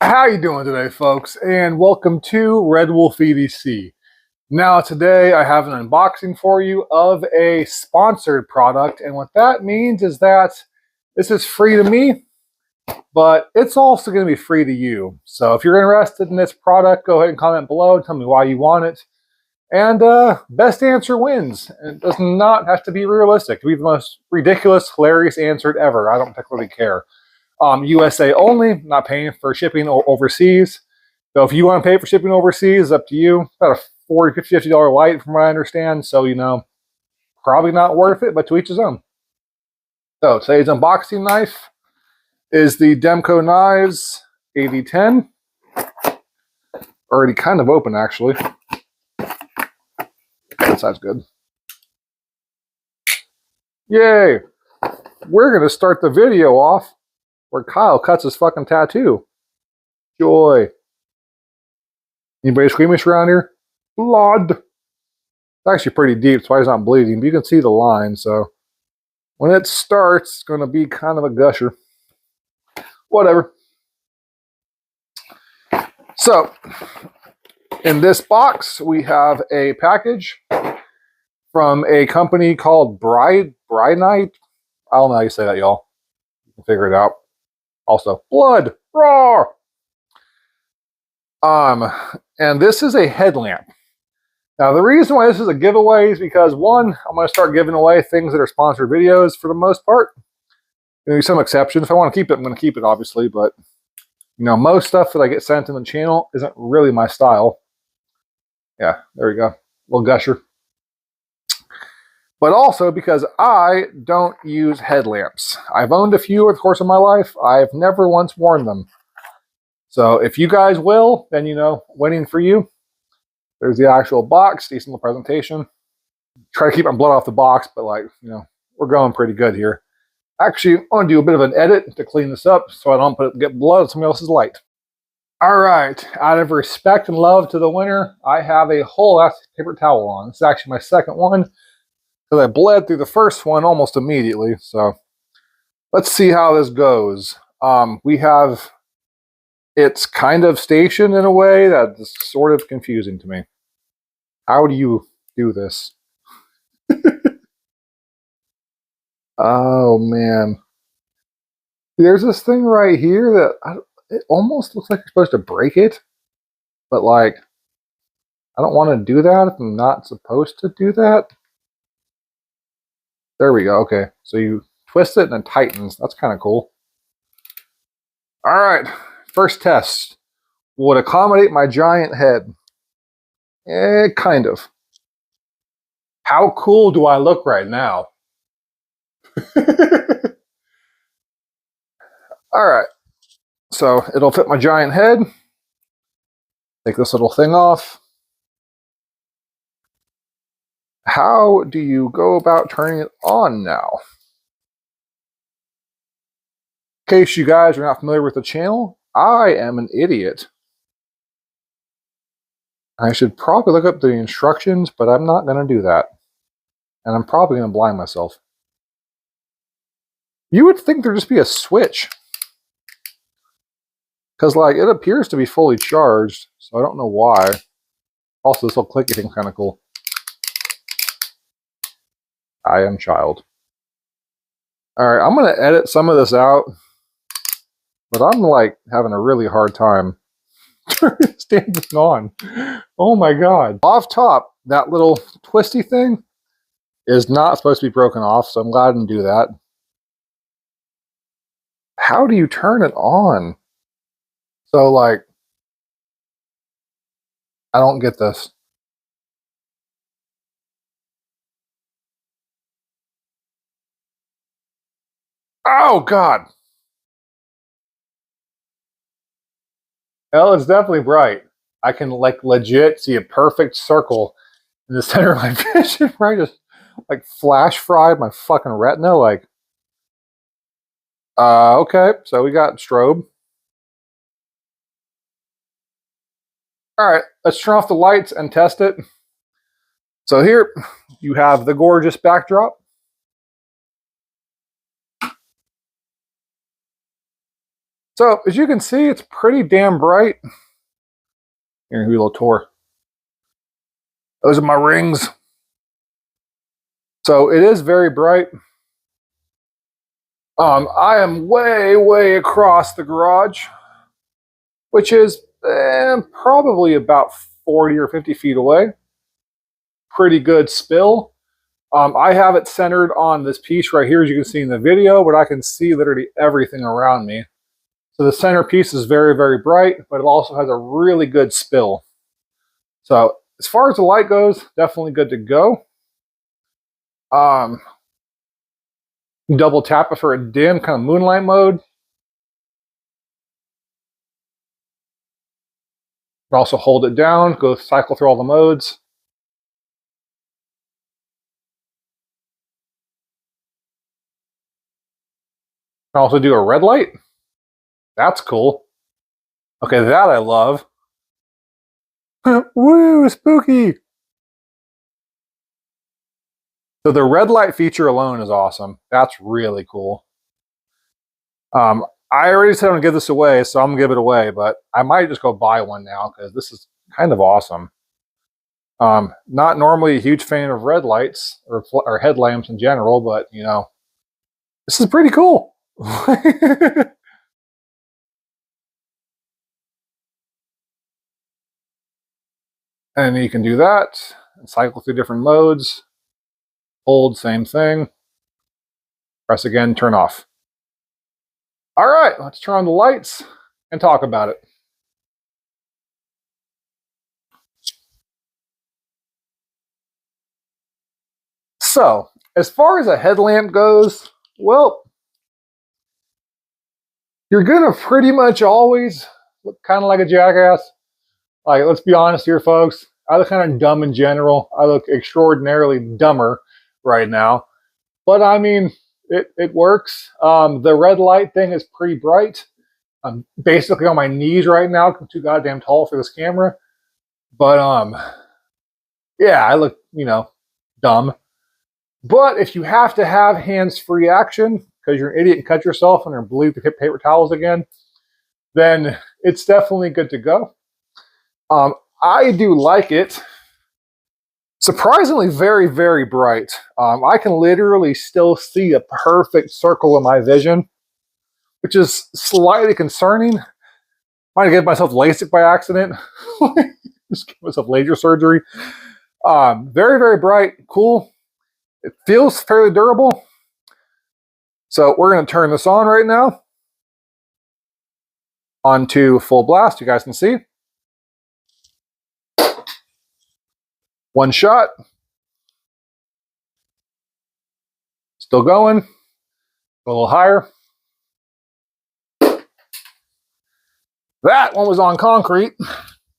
How you doing today, folks? And welcome to Red Wolf EDC. Now, today I have an unboxing for you of a sponsored product, and what that means is that this is free to me, but it's also going to be free to you. So if you're interested in this product, go ahead and comment below and tell me why you want it. And best answer wins. It does not have to be realistic. It can be the most ridiculous, hilarious answer ever. I don't particularly care. USA only, not paying for shipping overseas. So if you want to pay for shipping overseas, it's up to you. About a $40, $50, $50 light from what I understand. So, you know, probably not worth it, but to each his own. So today's unboxing knife is the Demco Knives 8010. Already kind of open, actually. That side's good. Yay! We're going to start the video off where Kyle cuts his fucking tattoo. Joy. Anybody squeamish around here? Blood. It's actually pretty deep, so he's not bleeding, but you can see the line, so when it starts, it's going to be kind of a gusher. Whatever. So, in this box, we have a package from a company called Brinyte. I don't know how you say that, y'all. You can figure it out. Also, blood, raw. And this is a headlamp. Now, the reason why this is a giveaway is because, one, I'm going to start giving away things that are sponsored videos for the most part. There's some exceptions. If I want to keep it, I'm going to keep it, obviously. But, you know, most stuff that I get sent in the channel isn't really my style. Yeah, there we go. Little gusher. But also because I don't use headlamps. I've owned a few over the course of my life. I've never once worn them. So if you guys will, then, you know, winning for you. There's the actual box, decent little presentation. Try to keep my blood off the box, but, like, you know, we're going pretty good here. Actually, I want to do a bit of an edit to clean this up so I don't get blood on somebody else's light. All right, out of respect and love to the winner, I have a whole ass paper towel on. This is actually my second one, because I bled through the first one almost immediately. So let's see how this goes. We have, it's kind of stationed in a way that's sort of confusing to me. How do you do this? Oh, man. There's this thing right here that it almost looks like you're supposed to break it. But, like, I don't want to do that if I'm not supposed to do that. There we go. Okay. So you twist it and it tightens. That's kind of cool. All right. First test. Will it accommodate my giant head? Kind of. How cool do I look right now? All right. So it'll fit my giant head. Take this little thing off. How do you go about turning it on now? In case you guys are not familiar with the channel, I am an idiot. I should probably look up the instructions, but I'm not going to do that. And I'm probably going to blind myself. You would think there'd just be a switch. Because, like, it appears to be fully charged, so I don't know why. Also, this little clicky thing's kind of cool. I am child. Alright, I'm going to edit some of this out. But I'm, like, having a really hard time standing on. Oh my god. Off top, that little twisty thing is not supposed to be broken off, so I'm glad I didn't do that. How do you turn it on? So, like, I don't get this. Oh, God. Well, it's definitely bright. I can, like, legit see a perfect circle in the center of my vision, right? Just, like, flash fried my fucking retina, like. Okay, so we got strobe. Alright, let's turn off the lights and test it. So here, you have the gorgeous backdrop. So as you can see, it's pretty damn bright. Here, give you a little tour. Those are my rings. So it is very bright. I am way across the garage, which is probably about 40 or 50 feet away. Pretty good spill. I have it centered on this piece right here, as you can see in the video, but I can see literally everything around me. So the center piece is very bright, but it also has a really good spill. So as far as the light goes, definitely good to go. Double tap it for a dim kind of moonlight mode. Also hold it down, go cycle through all the modes. Also do a red light. That's cool. Okay, that I love. Woo, spooky. So the red light feature alone is awesome. That's really cool. I already said I'm gonna give this away, so I'm gonna give it away, but I might just go buy one now because this is kind of awesome. Not normally a huge fan of red lights or headlamps in general, but you know, this is pretty cool. And you can do that and cycle through different modes. Hold, same thing. Press again, turn off. All right, let's turn on the lights and talk about it. So, as far as a headlamp goes, well, you're gonna pretty much always look kind of like a jackass. Like, let's be honest here, folks. I look kind of dumb in general. I look extraordinarily dumber right now. But I mean, it works. The red light thing is pretty bright. I'm basically on my knees right now. I'm too goddamn tall for this camera. But yeah, I look, you know, dumb. But if you have to have hands-free action because you're an idiot and cut yourself and are bleed the paper towels again, then it's definitely good to go. I do like it. Surprisingly very bright. I can literally still see a perfect circle in my vision, which is slightly concerning. Might have given myself LASIK by accident. Just give myself laser surgery. Very bright, cool. It feels fairly durable. So we're going to turn this on right now. Onto full blast, you guys can see. One shot. Still going. A little higher. That one was on concrete.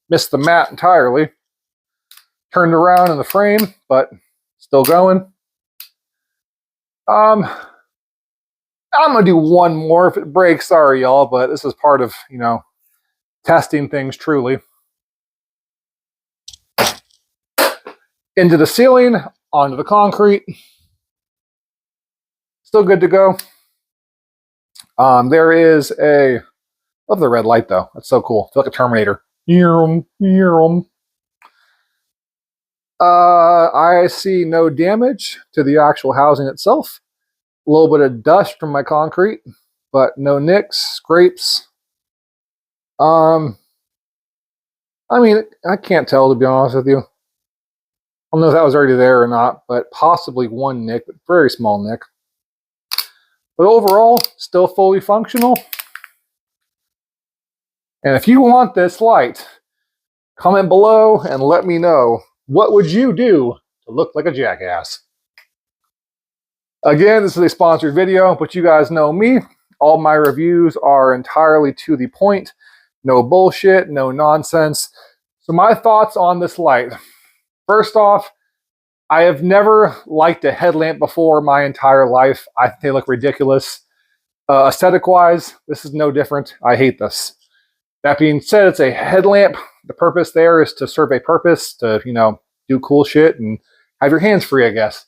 Missed the mat entirely. Turned around in the frame, but still going. I'm gonna do one more. If it breaks, sorry y'all, but this is part of, you know, testing things truly. Into the ceiling, onto the concrete. Still good to go. There is a, love the red light though. That's so cool. I feel like a Terminator. I see no damage to the actual housing itself. A little bit of dust from my concrete, but no nicks, scrapes. I mean, I can't tell, to be honest with you. I don't know if that was already there or not, but possibly one nick, but very small nick. But overall, still fully functional. And if you want this light, comment below and let me know, what would you do to look like a jackass? Again, this is a sponsored video, but you guys know me. All my reviews are entirely to the point. No bullshit, no nonsense. So my thoughts on this light. First off, I have never liked a headlamp before my entire life. I think they look ridiculous. Aesthetic-wise, this is no different. I hate this. That being said, it's a headlamp. The purpose there is to serve a purpose, to, you know, do cool shit and have your hands free, I guess.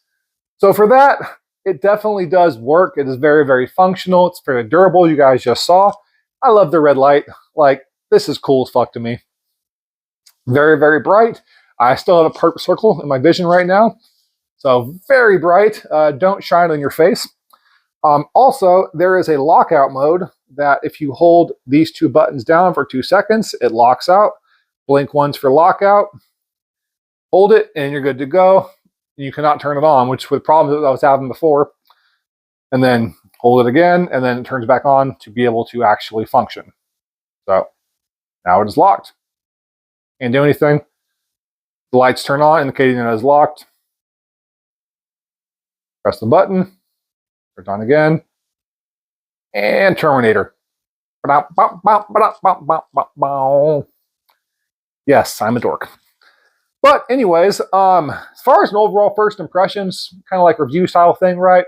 So for that, it definitely does work. It is very functional. It's very durable, you guys just saw. I love the red light. Like, this is cool as fuck to me. Very, very bright. I still have a purple circle in my vision right now. So very bright. Don't shine on your face. Also, there is a lockout mode that if you hold these two buttons down for 2 seconds, it locks out. Blink once for lockout. Hold it and you're good to go. You cannot turn it on, which was problems that I was having before. And then hold it again, and then it turns back on to be able to actually function. So now it is locked. Can't do anything. The lights turn on, indicating it is locked. Press the button. Turn it on again. And Terminator. Yes, I'm a dork. But anyways, as far as an overall first impressions, kind of like review style thing, right?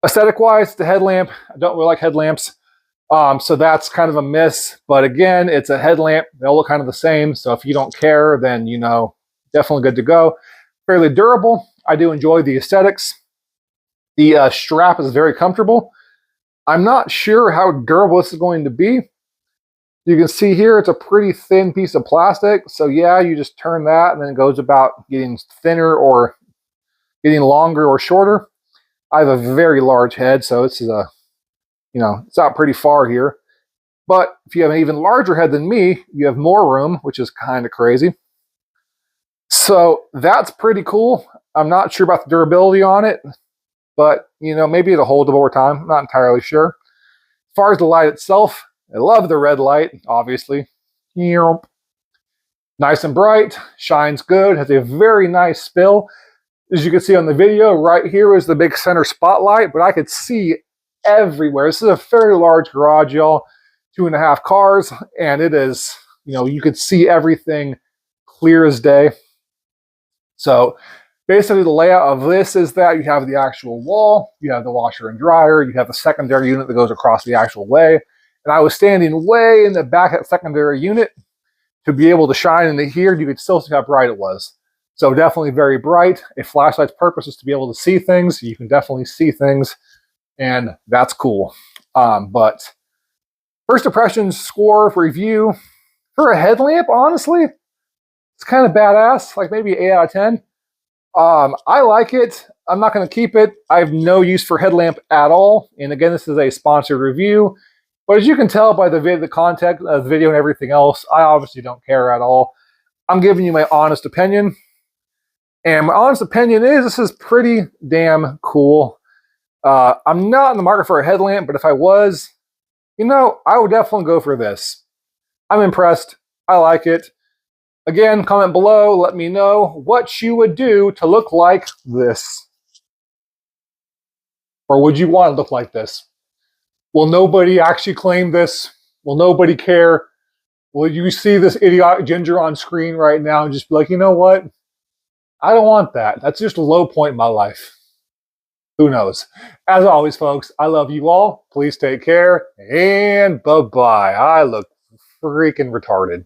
Aesthetic-wise, the headlamp, I don't really like headlamps. So that's kind of a miss. But again, it's a headlamp. They all look kind of the same. So if you don't care, then, you know, definitely good to go. Fairly durable. I do enjoy the aesthetics. The strap is very comfortable. I'm not sure how durable this is going to be. You can see here, it's a pretty thin piece of plastic. So yeah, you just turn that and then it goes about getting thinner or getting longer or shorter. I have a very large head, so this is a, you know, it's out pretty far here. But if you have an even larger head than me, you have more room, which is kind of crazy. So that's pretty cool. I'm not sure about the durability on it, but, you know, maybe it'll hold up over time. I'm not entirely sure. As far as the light itself, I love the red light, obviously. Nice and bright, shines good, has a very nice spill. As you can see on the video, right here is the big center spotlight, but I could see everywhere. This is a fairly large garage, y'all. 2.5 cars, and it is, you know, you could see everything clear as day. So basically the layout of this is that you have the actual wall, you have the washer and dryer, you have the secondary unit that goes across the actual way. And I was standing way in the back of that secondary unit to be able to shine into here. You could still see how bright it was. So definitely very bright. A flashlight's purpose is to be able to see things. You can definitely see things, and that's cool. But first impressions score review for a headlamp, honestly, it's kind of badass, like maybe 8 out of 10. I like it. I'm not going to keep it. I have no use for headlamp at all. And again, this is a sponsored review. But as you can tell by the content of the video and everything else, I obviously don't care at all. I'm giving you my honest opinion. And my honest opinion is this is pretty damn cool. I'm not in the market for a headlamp, but if I was, you know, I would definitely go for this. I'm impressed. I like it. Again, comment below. Let me know what you would do to look like this. Or would you want to look like this? Will nobody actually claim this? Will nobody care? Will you see this idiotic ginger on screen right now and just be like, you know what? I don't want that. That's just a low point in my life. Who knows? As always, folks, I love you all. Please take care, and bye-bye. I look freaking retarded.